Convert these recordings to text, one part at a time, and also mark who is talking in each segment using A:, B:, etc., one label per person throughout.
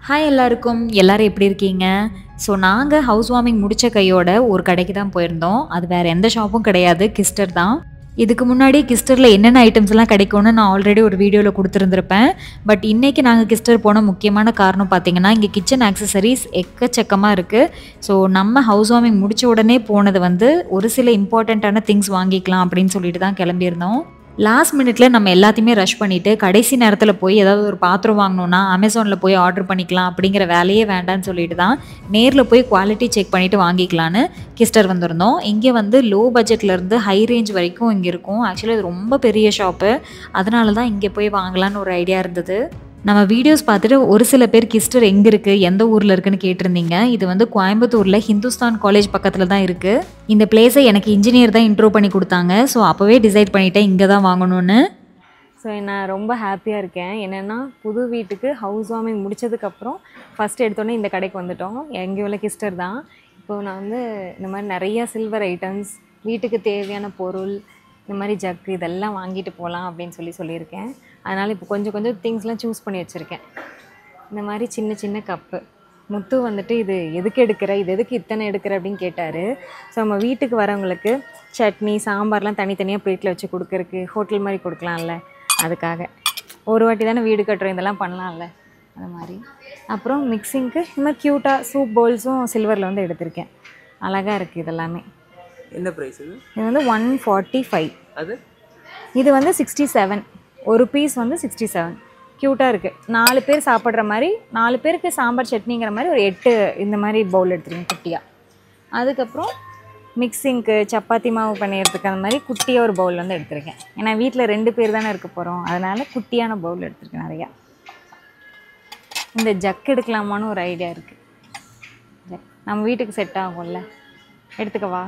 A: Hi எல்லாருக்கும் எல்லாரும் எப்படி இருக்கீங்க? ஸோ நாங்கள் ஹவுஸ் வார்மிங் முடித்த கையோட ஒரு கடைக்கு தான் போயிருந்தோம். அது வேறு எந்த ஷாப்பும் கிடையாது, கிஸ்டர் தான். இதுக்கு முன்னாடி கிஸ்டரில் என்னென்ன ஐட்டம்ஸ்லாம் கிடைக்கும்னு நான் ஆல்ரெடி ஒரு வீடியோவில் கொடுத்துருந்துருப்பேன். பட் இன்றைக்கி நாங்கள் கிஸ்டர் போன முக்கியமான காரணம் பார்த்திங்கன்னா, இங்கே கிச்சன் ஆக்சசரிஸ் எக்கச்சக்கமாக இருக்குது. ஸோ நம்ம ஹவுஸ் வார்மிங் முடித்த உடனே போனது வந்து ஒரு சில இம்பார்ட்டண்ட்டான திங்ஸ் வாங்கிக்கலாம் அப்படின்னு சொல்லிட்டு தான் கிளம்பியிருந்தோம். லாஸ்ட் மினிட்ல நம்ம எல்லாத்தையுமே ரஷ் பண்ணிவிட்டு கடைசி நேரத்தில் போய் ஏதாவது ஒரு பாத்திரம் வாங்கணுன்னா அமேசானில் போய் ஆர்டர் பண்ணிக்கலாம் அப்படிங்கிற வேலையே வேண்டான்னு சொல்லிட்டு தான் நேரில் போய் குவாலிட்டி செக் பண்ணிவிட்டு வாங்கிக்கலான்னு கிஸ்டர் வந்திருந்தோம். இங்கே வந்து லோ பட்ஜெட்லேருந்து ஹை ரேஞ்ச் வரைக்கும் இங்கே இருக்கும். ஆக்சுவலி இது ரொம்ப பெரிய ஷாப்பு, அதனால தான் இங்கே போய் வாங்கலான்னு ஒரு ஐடியா இருந்தது. நம்ம வீடியோஸ் பார்த்துட்டு ஒரு சில பேர் கிஸ்டர் எங்கே இருக்குது, எந்த ஊரில் இருக்குதுன்னு கேட்டிருந்தீங்க. இது வந்து கோயம்புத்தூரில் ஹிந்துஸ்தான் காலேஜ் பக்கத்தில் தான் இருக்குது. இந்த பிளேஸை எனக்கு இன்ஜினியர் தான் இன்ட்ரோ பண்ணி கொடுத்தாங்க. ஸோ அப்போவே டிசைட் பண்ணிட்டேன் இங்கே தான் வாங்கணும்னு.
B: ஸோ நான் ரொம்ப ஹாப்பியாக இருக்கேன். என்னென்னா புது வீட்டுக்கு ஹவுஸ் வார்மிங் முடித்ததுக்கப்புறம் ஃபஸ்ட்டு எடுத்தோன்னே இந்த கடைக்கு வந்துவிட்டோம். எங்கே உள்ள கிஸ்டர் தான். இப்போது நான் வந்து இந்த மாதிரி நிறையா சில்வர் ஐட்டம்ஸ், வீட்டுக்கு தேவையான பொருள், இந்த மாதிரி ஜக்கு இதெல்லாம் வாங்கிட்டு போகலாம் அப்படின்னு சொல்லியிருக்கேன். அதனால் இப்போ கொஞ்சம் கொஞ்சம் திங்ஸ்லாம் சூஸ் பண்ணி வச்சுருக்கேன். இந்த மாதிரி சின்ன சின்ன கப்பு. முத்து வந்துட்டு இது எதுக்கு எடுக்கிற, இது எதுக்கு இத்தனை எடுக்கிற அப்படின்னு கேட்டார். ஸோ நம்ம வீட்டுக்கு வரவங்களுக்கு சட்னி சாம்பார்லாம் தனித்தனியாக பிளேட்டில் வச்சு கொடுக்கறக்கு ஹோட்டல் மாதிரி கொடுக்கலாம்ல, அதுக்காக. ஒரு வாட்டி தானே வீடு கட்டுறோம், இதெல்லாம் பண்ணலாம்ல, அது மாதிரி. அப்புறம் மிக்சிங்க்கு இந்த மாதிரி க்யூட்டாக சூப் பவுல்ஸும் சில்வரில் வந்து எடுத்திருக்கேன். அழகாக இருக்குது இதெல்லாமே.
C: என்ன ப்ரைஸ் இது?
B: இது வந்து 145.
C: அது
B: இது வந்து 67. ஒரு பீஸ் வந்து 67. க்யூட்டாக இருக்குது. 4 பேர் சாப்பிட்ற மாதிரி, 4 பேருக்கு சாம்பார் சட்னிங்கிற மாதிரி ஒரு 8 இந்த மாதிரி பவுல் எடுத்துருக்கேன் குட்டியாக. அதுக்கப்புறம் மிக்சிங்க்கு சப்பாத்தி மாவு பண்ணிடுறதுக்கு அந்த மாதிரி குட்டியாக ஒரு பவுல் வந்து எடுத்துருக்கேன். ஏன்னா வீட்டில் 2 பேர் தானே இருக்க போகிறோம், அதனால் குட்டியான பவுல் எடுத்துருக்கேன் நிறையா. இந்த ஜக் எடுக்கலாமான்னு ஒரு ஐடியா இருக்குது. ஜக் நம்ம வீட்டுக்கு செட் ஆகும்ல, எடுத்துக்கவா?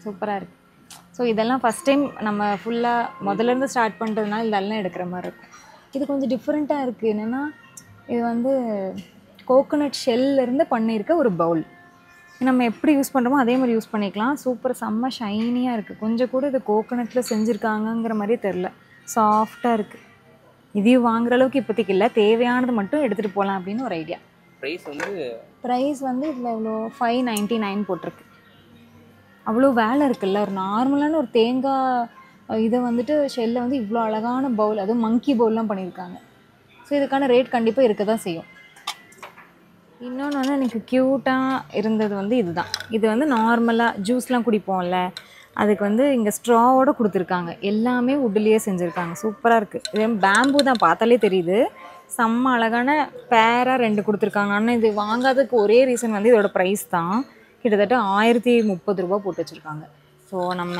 B: சூப்பராக இருக்குது. ஸோ இதெல்லாம் ஃபஸ்ட் டைம் நம்ம ஃபுல்லாக முதலேருந்து ஸ்டார்ட் பண்ணுறதுனால இதெல்லாம் எடுக்கிற மாதிரி இருக்கும். இது கொஞ்சம் டிஃப்ரெண்ட்டாக இருக்குது. என்னென்னா இது வந்து கோகோனட் ஷெல்லேருந்து பண்ணியிருக்க ஒரு பவுல். நம்ம எப்படி யூஸ் பண்ணுறோமோ அதே மாதிரி யூஸ் பண்ணிக்கலாம். சூப்பர், செம்ம ஷைனியாக இருக்குது. கொஞ்சம் கூட இது கோகோனட்டில் செஞ்சுருக்காங்கங்கிற மாதிரியே தெரில, சாஃப்டாக இருக்குது. இதையும் வாங்குற அளவுக்கு இப்போதைக்கு இல்லை, தேவையானது மட்டும் எடுத்துகிட்டு போகலாம் அப்படின்னு ஒரு ஐடியா. ப்ரைஸ் வந்து இதில் இவ்வளோ 599 போட்டிருக்கு. அவ்வளோ வேலை இருக்குல்ல. ஒரு நார்மலான ஒரு தேங்காய் இதை வந்துட்டு ஷெல்லை வந்து இவ்வளோ அழகான பவுல், அதுவும் மங்கி பவுல்லாம் பண்ணியிருக்காங்க. ஸோ இதுக்கான ரேட் கண்டிப்பாக இருக்க தான் செய்யும். இன்னொன்று வந்து எனக்கு க்யூட்டாக இருந்தது வந்து இதுதான். இது வந்து நார்மலாக ஜூஸ்லாம் குடிப்போம்ல, அதுக்கு வந்து இங்கே ஸ்ட்ராவோடு கொடுத்துருக்காங்க. எல்லாமே உட்லேயே செஞ்சுருக்காங்க. சூப்பராக இருக்குது. இது பேம்பு தான், பார்த்தாலே தெரியுது. செம்ம அழகான பேராக 2 கொடுத்துருக்காங்க. ஆனால் இது வாங்காததுக்கு ஒரே ரீசன் வந்து இதோட ப்ரைஸ் தான். கிட்டத்தட்ட 1030 ரூபா போட்டு வச்சுருக்காங்க. ஸோ நம்ம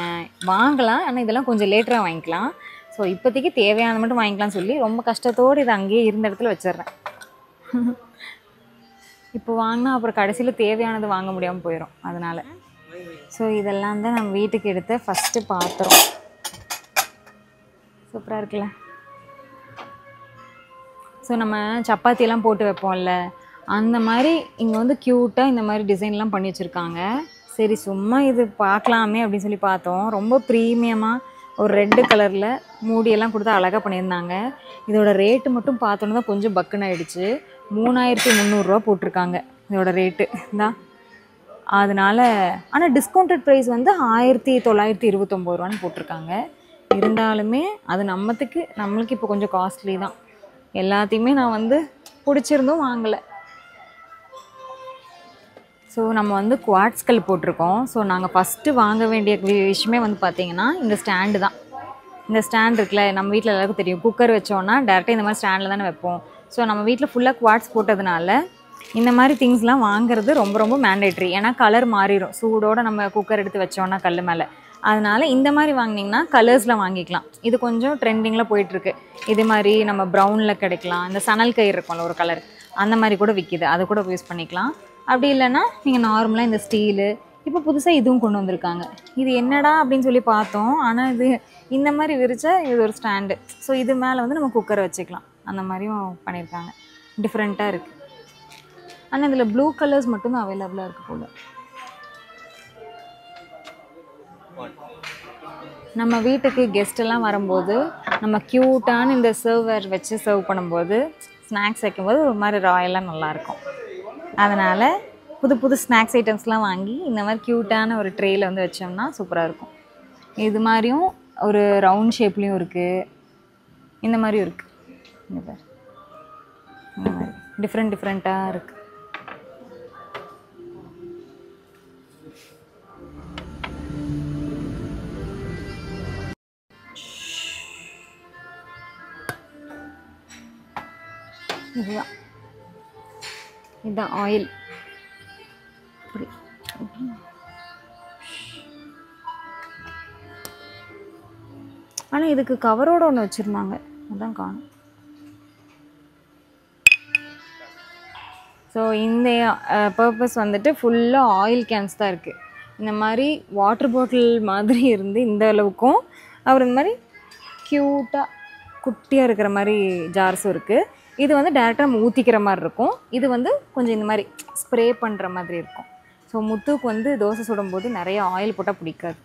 B: வாங்கலாம், ஆனால் இதெல்லாம் கொஞ்சம் லேட்டராக வாங்கிக்கலாம். ஸோ இப்போதைக்கு தேவையானது மட்டும் வாங்கிக்கலாம்னு சொல்லி ரொம்ப கஷ்டத்தோடு இதை அங்கேயே இருந்த இடத்துல வச்சிட்றேன். இப்போ வாங்கினா அப்புறம் கடைசியில் தேவையானது வாங்க முடியாமல் போயிடும், அதனால். ஸோ இதெல்லாம் தான் நம்ம வீட்டுக்கு எடுத்த ஃபஸ்ட்டு பாத்திரம். சூப்பராக இருக்குல்ல. ஸோ நம்ம சப்பாத்தியெல்லாம் போட்டு வைப்போம்ல, அந்த மாதிரி இங்கே வந்து க்யூட்டாக இந்த மாதிரி டிசைன்லாம் பண்ணி வச்சுருக்காங்க. சரி சும்மா இது பார்க்கலாமே அப்படின்னு சொல்லி பார்த்தோம். ரொம்ப ப்ரீமியமாக ஒரு ரெட்டு கலரில் மூடியெல்லாம் கொடுத்து அழகாக பண்ணியிருந்தாங்க. இதோட ரேட்டு மட்டும் பார்த்தோன்னு தான் கொஞ்சம் பக்குன்னு ஆகிடுச்சு. 3300 ரூபா போட்டிருக்காங்க இதோட ரேட்டு தான். அதனால் ஆனால் டிஸ்கவுண்டட் ப்ரைஸ் வந்து 1929 ரூபான்னு போட்டிருக்காங்க. இருந்தாலுமே அது நம்மளுக்கு இப்போ கொஞ்சம் காஸ்ட்லி தான். எல்லாத்தையுமே நான் வந்து பிடிச்சிருந்தும் வாங்கலை. ஸோ நம்ம வந்து குவாட்ஸ்கல் போட்டிருக்கோம். ஸோ நாங்கள் ஃபஸ்ட்டு வாங்க வேண்டிய விஷயமே வந்து பார்த்திங்கன்னா இந்த ஸ்டாண்டு தான். இந்த ஸ்டாண்ட் இருக்குல்ல, நம்ம வீட்டில் எல்லாருக்கும் தெரியும், குக்கர் வச்சோன்னா டேரெக்டாக இந்த மாதிரி ஸ்டாண்டில் தானே வைப்போம். ஸோ நம்ம வீட்டில் ஃபுல்லாக குவாட்ஸ் போட்டதுனால இந்த மாதிரி திங்ஸ்லாம் வாங்குறது ரொம்ப ரொம்ப மேண்டேட்ரி. ஏன்னா கலர் மாறிடும், சூடோடு நம்ம குக்கர் எடுத்து வச்சோன்னா கல் மேலே. அதனால் இந்த மாதிரி வாங்கினீங்கன்னா கலர்ஸில் வாங்கிக்கலாம். இது கொஞ்சம் ட்ரெண்டிங்கில் போயிட்டுருக்கு. இது மாதிரி நம்ம ப்ரௌனில் கிடைக்கலாம். இந்த சணல் கயிறு இருக்கும்ல ஒரு கலர், அந்த மாதிரி கூட விற்கிது, அதை கூட யூஸ் பண்ணிக்கலாம். அப்படி இல்லைன்னா நீங்கள் நார்மலாக இந்த ஸ்டீலு, இப்போ புதுசாக இதுவும் கொண்டு வந்திருக்காங்க. இது என்னடா அப்படின்னு சொல்லி பார்த்தோம். ஆனால் இது இந்த மாதிரி விரிச்சா இது ஒரு ஸ்டாண்டு. ஸோ இது மேலே வந்து நம்ம குக்கரை வச்சுக்கலாம், அந்த மாதிரியும் பண்ணியிருக்காங்க. டிஃப்ரெண்ட்டாக இருக்குது. ஆனால் இதில் ப்ளூ கலர்ஸ் மட்டும்தான் அவைலபிளாக இருக்குது போல். நம்ம வீட்டுக்கு கெஸ்ட்டெல்லாம் வரும்போது நம்ம க்யூட்டான இந்த சர்வர் வச்சு சர்வ் பண்ணும்போது ஸ்நாக்ஸ் வைக்கும்போது ஒரு மாதிரி ராயலாக நல்லாயிருக்கும். அதனால் புது புது ஸ்நாக்ஸ் ஐட்டம்ஸ்லாம் வாங்கி இந்த மாதிரி க்யூட்டான ஒரு ட்ரேயில் வந்து வச்சோம்னா சூப்பராக இருக்கும். இது மாதிரியும் ஒரு ரவுண்ட் ஷேப்லேயும் இருக்குது, இந்த மாதிரியும் இருக்குது. இந்த மாதிரி டிஃப்ரெண்ட்டாக இருக்குது. இதுதான் ஆயில். இப்படி ஆனால் இதுக்கு கவரோட ஒன்று வச்சுருந்தாங்க, அதான் காணும். ஸோ இந்த பர்பஸ் வந்துட்டு ஃபுல்லாக ஆயில் கேன்ஸ் தான் இருக்குது. இந்த மாதிரி வாட்டர் பாட்டில் மாதிரி இருந்து இந்த அளவுக்கும், அப்புறம் இந்த மாதிரி க்யூட்டாக குட்டியாக இருக்கிற மாதிரி ஜார்ஸும் இருக்குது. இது வந்து டேரெக்டாக நம்ம ஊற்றிக்கிற மாதிரி இருக்கும். இது வந்து கொஞ்சம் இந்த மாதிரி ஸ்ப்ரே பண்ணுற மாதிரி இருக்கும். ஸோ முத்துக்கு வந்து தோசை சுடும்போது நிறைய ஆயில் போட்டால் பிடிக்காது.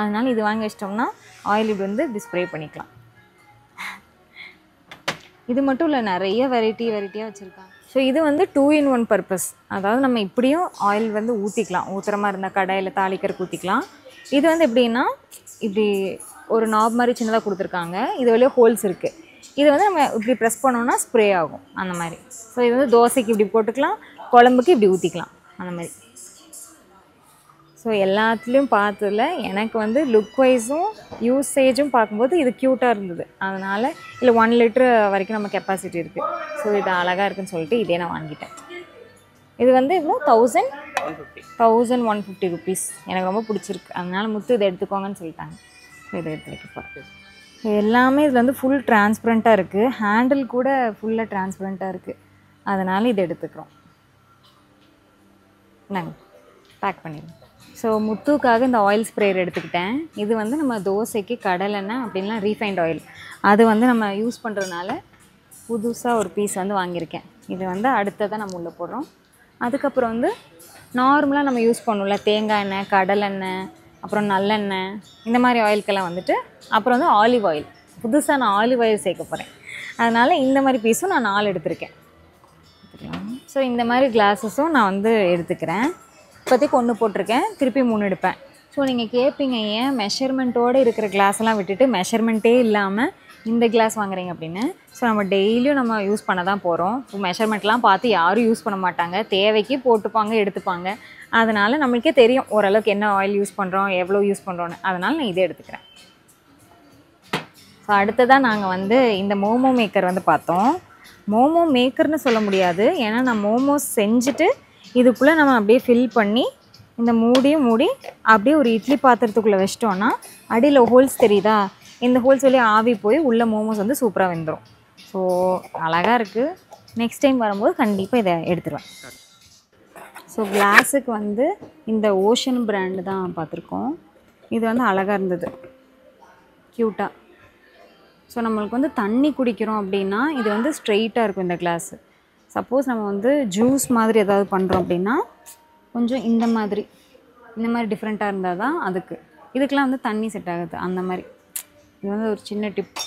B: அதனால் இது வாங்கி வச்சிட்டோம்னா ஆயில் இப்படி வந்து இப்படி ஸ்ப்ரே பண்ணிக்கலாம். இது மட்டும் இல்லை, நிறைய வெரைட்டியாக வச்சுருக்காங்க. ஸோ இது வந்து 2 in 1 பர்பஸ். அதாவது நம்ம இப்படியும் ஆயில் வந்து ஊற்றிக்கலாம், ஊற்றுற மாதிரி இருந்தால் கடாயில் தாளிக்கிறதுக்கு ஊற்றிக்கலாம். இது வந்து எப்படின்னா இப்படி ஒரு நாப் மாதிரி சின்னதாக கொடுத்துருக்காங்க, இது வழியாக ஹோல்ஸ் இருக்குது. இது வந்து நம்ம இப்படி ப்ரெஸ் பண்ணோன்னா ஸ்ப்ரே ஆகும் அந்த மாதிரி. ஸோ இது வந்து தோசைக்கு இப்படி போட்டுக்கலாம், குழம்புக்கு இப்படி ஊற்றிக்கலாம் அந்த மாதிரி. ஸோ எல்லாத்துலேயும் பார்த்ததில் எனக்கு வந்து லுக் வைஸும் யூசேஜும் பார்க்கும்போது இது க்யூட்டாக இருந்தது. அதனால் இல்லை 1 liter வரைக்கும் நம்ம கெப்பாசிட்டி இருக்குது. ஸோ இது அழகாக இருக்குதுன்னு சொல்லிட்டு இதே நான் வாங்கிட்டேன். இது வந்து இவ்வளோ 1150 rupees. எனக்கு ரொம்ப பிடிச்சிருக்கு, அதனால் முத்து இதை எடுத்துக்கோங்கன்னு சொல்லிட்டாங்க. ஸோ இதை எடுத்து வைக்கப்பா. எல்லாமே இதில் வந்து ஃபுல் டிரான்ஸ்பரண்ட்டாக இருக்குது, ஹேண்டில் கூட ஃபுல்லாக டிரான்ஸ்பரண்ட்டாக இருக்குது. அதனால் இதை எடுத்துக்கிறோம். நாங்கள் பேக் பண்ணிடுவோம். ஸோ முத்துக்காக இந்த ஆயில் ஸ்ப்ரேயர் எடுத்துக்கிட்டேன். இது வந்து நம்ம தோசைக்கு கடலெண்ணெய் அப்படின்லாம் ரீஃபைண்ட் ஆயில் அது வந்து நம்ம யூஸ் பண்ணுறதுனால புதுசாக ஒரு பீஸ் வந்து வாங்கியிருக்கேன். இது வந்து அடுத்ததாக நம்ம உள்ளே போடுறோம். அதுக்கப்புறம் வந்து நார்மலாக நம்ம யூஸ் பண்ணோம்ல தேங்காய் எண்ணெய், கடலெண்ணெய், அப்புறம் நல்லெண்ணெய், இந்த மாதிரி ஆயிலுக்கெல்லாம் வந்துட்டு அப்புறம் வந்து ஆலிவ் ஆயில். புதுசாக நான் ஆலிவ் ஆயில் சேர்க்க போகிறேன். அதனால் இந்த மாதிரி பீஸும் நான் 4 எடுத்திருக்கேன். ஸோ இந்த மாதிரி கிளாஸஸும் நான் வந்து எடுத்துக்கிறேன். இப்போதைக்கு 1 போட்டிருக்கேன், திருப்பி 3 எடுப்பேன். ஸோ நீங்கள் கேட்பீங்க ஏன் மெஷர்மெண்ட்டோடு இருக்கிற கிளாஸெல்லாம் விட்டுட்டு மெஷர்மெண்ட்டே இல்லாமல் இந்த கிளாஸ் வாங்குறீங்க அப்படின்னு. ஸோ நம்ம டெய்லியும் நம்ம யூஸ் பண்ண தான் போகிறோம். ஸோ மெஷர்மெண்ட்லாம் பார்த்து யாரும் யூஸ் பண்ண மாட்டாங்க, தேவைக்கு போட்டுப்பாங்க எடுத்துப்பாங்க. அதனால் நம்மளுக்கே தெரியும் ஓரளவுக்கு என்ன ஆயில் யூஸ் பண்ணுறோம், எவ்வளோ யூஸ் பண்ணுறோன்னு. அதனால் நான் இதே எடுத்துக்கிறேன். ஸோ அடுத்ததாக நாங்கள் வந்து இந்த மோமோ மேக்கர் வந்து பார்த்தோம். மோமோ மேக்கர்னு சொல்ல முடியாது, ஏன்னா நான் மோமோஸ் செஞ்சுட்டு இதுக்குள்ளே நம்ம அப்படியே ஃபில் பண்ணி இந்த மூடியும் மூடி அப்படியே ஒரு இட்லி பாத்திரத்துக்குள்ளே வச்சிட்டோன்னா அடியில் ஹோல்ஸ் தெரியுதா, இந்த ஹோல்ஸ் வழியாக ஆவி போய் உள்ளே மோமோஸ் வந்து சூப்பராக வெந்துடும். ஸோ அழகாக இருக்குது. நெக்ஸ்ட் டைம் வரும்போது கண்டிப்பாக இதை எடுத்துருவேன். ஸோ கிளாஸுக்கு வந்து இந்த ஓஷன் பிராண்டு தான் பார்த்துருக்கோம். இது வந்து அழகாக இருந்தது, க்யூட்டாக. ஸோ நம்மளுக்கு வந்து தண்ணி குடிக்கிறோம் அப்படின்னா இது வந்து ஸ்ட்ரெயிட்டாக இருக்கும் இந்த கிளாஸு. சப்போஸ் நம்ம வந்து ஜூஸ் மாதிரி ஏதாவது பண்ணுறோம் அப்படின்னா கொஞ்சம் இந்த மாதிரி டிஃப்ரெண்ட்டாக இருந்தால் தான் அதுக்கு. இதுக்கெலாம் வந்து தண்ணி செட் ஆகுது அந்த மாதிரி. இது வந்து ஒரு சின்ன டிப்.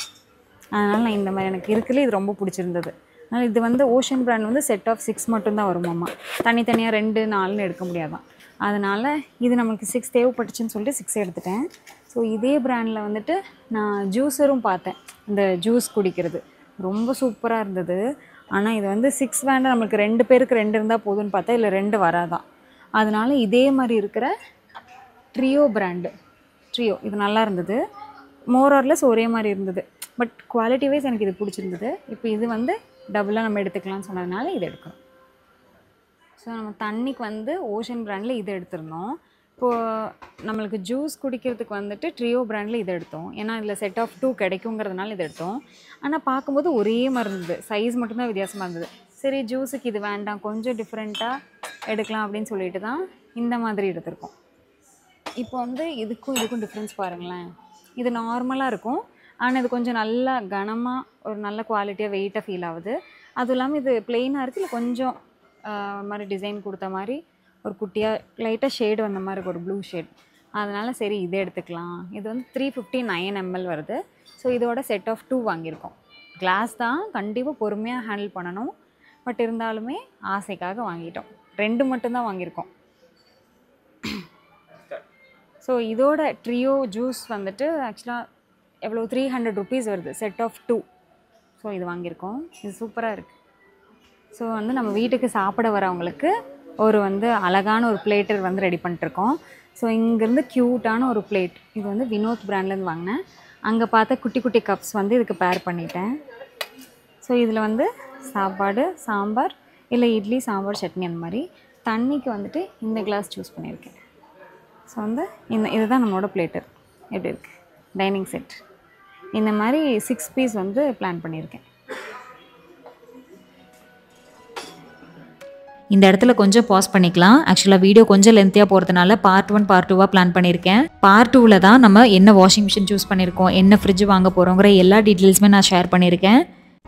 B: அதனால் நான் இந்த மாதிரி எனக்கு இருக்குல்ல இது ரொம்ப பிடிச்சிருந்தது. அதனால் இது வந்து ஓஷன் பிராண்ட் வந்து செட் ஆஃப் 6 மட்டும்தான் வருமாம்மா, தனித்தனியாக 2, 4ன்னு எடுக்க முடியாதான். அதனால் இது நமக்கு 6 தேவைப்பட்டுச்சுன்னு சொல்லிட்டு 6 எடுத்துட்டேன். ஸோ இதே பிராண்டில் வந்துட்டு நான் ஜூஸரும் பார்த்தேன், இந்த ஜூஸ் குடிக்கிறது ரொம்ப சூப்பராக இருந்தது. ஆனால் இது வந்து 6 வேண்டாம், நம்மளுக்கு 2 பேருக்கு 2 இருந்தால் போதும்னு பார்த்தா இல்லை 2 வராதான். அதனால் இதே மாதிரி இருக்கிற ட்ரியோ பிராண்டு, ட்ரியோ இது நல்லா இருந்தது. மோரார்லெஸ் ஒரே மாதிரி இருந்தது, பட் குவாலிட்டி வைஸ் எனக்கு இது பிடிச்சிருந்தது. இப்போ இது வந்து டபுளாக நம்ம எடுத்துக்கலாம்னு சொன்னதுனால இது எடுக்கணும். ஸோ நம்ம தண்ணிக்கு வந்து ஓஷன் பிராண்டில் இது எடுத்துருந்தோம். இப்போது நம்மளுக்கு ஜூஸ் குடிக்கிறதுக்கு வந்துட்டு ட்ரியோ பிராண்டில் இது எடுத்தோம், ஏன்னா இதில் செட் ஆஃப் 2 கிடைக்குங்கிறதுனால இது எடுத்தோம். ஆனால் பார்க்கும்போது ஒரே மாதிரி இருந்தது, சைஸ் மட்டும்தான் வித்தியாசமாக இருந்தது. சரி ஜூஸுக்கு இது வேண்டாம், கொஞ்சம் டிஃப்ரெண்ட்டாக எடுக்கலாம் அப்படின்னு சொல்லிட்டு தான் இந்த மாதிரி எடுத்திருக்கோம். இப்போ வந்து இதுக்கும் டிஃப்ரென்ஸ் பாருங்களேன். இது நார்மலாக இருக்கும், ஆனால் இது கொஞ்சம் நல்லா கனமாக ஒரு நல்ல குவாலிட்டியாக வெயிட்டாக ஃபீல் ஆகுது. அதுவும் இல்லாமல் இது பிளெயினாக இருக்குது, இல்லை கொஞ்சம் மாதிரி டிசைன் கொடுத்த மாதிரி ஒரு குட்டியாக லைட்டாக ஷேடு வந்த மாதிரி ஒரு ப்ளூ ஷேட். அதனால் சரி இதை எடுத்துக்கலாம். இது வந்து 359 ml வருது. ஸோ இதோட செட் ஆஃப் 2 வாங்கியிருக்கோம். கிளாஸ் தான் கண்டிப்பாக பொறுமையாக ஹேண்டில் பண்ணணும். பட் இருந்தாலுமே ஆசைக்காக வாங்கிட்டோம். 2 மட்டும்தான் வாங்கியிருக்கோம். ஸோ இதோட ட்ரியோ ஜூஸ் வந்துட்டு ஆக்சுவலாக எவ்வளோ 300 ருபீஸ் வருது, செட் ஆஃப் 2. ஸோ இது வாங்கியிருக்கோம். இது சூப்பராக இருக்குது. ஸோ வந்து நம்ம வீட்டுக்கு சாப்பிட வரவங்களுக்கு ஒரு வந்து அழகான ஒரு பிளேட்டர் வந்து ரெடி பண்ணிட்டுருக்கோம். ஸோ இங்கேருந்து க்யூட்டான ஒரு பிளேட், இது வந்து வினோத் பிராண்ட்லேருந்து வாங்கினேன். அங்கே பார்த்த குட்டி குட்டி கப்ஸ் வந்து இதுக்கு பேர் பண்ணிட்டேன். ஸோ இதில் வந்து சாப்பாடு, சாம்பார், இல்லை இட்லி, சாம்பார், சட்னி அந்த மாதிரி. தண்ணிக்கு வந்துட்டு இந்த கிளாஸ் சூஸ் பண்ணியிருக்கேன். ஸோ வந்து இதுதான் நம்மளோட பிளேட்டர். எப்படி இருக்குது டைனிங் செட். இந்த மாதிரி 6 பீஸ் வந்து பிளான் பண்ணியிருக்கேன்.
A: இந்த இடத்துல கொஞ்சம் பாஸ் பண்ணிக்கலாம். ஆக்சுவலாக வீடியோ கொஞ்சம் லென்த்தியாக போகிறதுனால பார்ட் 1 பார்ட் 2வாக பிளான் பண்ணியிருக்கேன். பார்ட் 2வில் தான் நம்ம என்ன வாஷிங் மிஷின் சூஸ் பண்ணியிருக்கோம், என்ன ஃப்ரிட்ஜ் வாங்க போகிறோங்கிற எல்லா டீட்டெயில்ஸுமே நான் ஷேர் பண்ணியிருக்கேன்.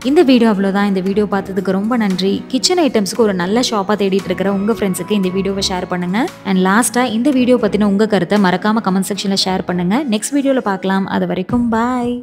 A: இந்த வீடியோ அவ்வளோதான். இந்த வீடியோ பார்த்ததுக்கு ரொம்ப நன்றி. கிச்சன் ஐட்டம்ஸ்க்கு ஒரு நல்ல ஷாப்பாக தேடிட்டு இருக்கிற உங்கள் ஃப்ரெண்ட்ஸுக்கு இந்த வீடியோவை ஷேர் பண்ணுங்கள். அண்ட் லாஸ்ட்டாக இந்த வீடியோ பற்றின உங்கள் கருத்தை மறக்காமல் கமெண்ட் செக்ஷனில் ஷேர் பண்ணுங்கள். நெக்ஸ்ட் வீடியோவில் பார்க்கலாம். அது வரைக்கும் பாய்.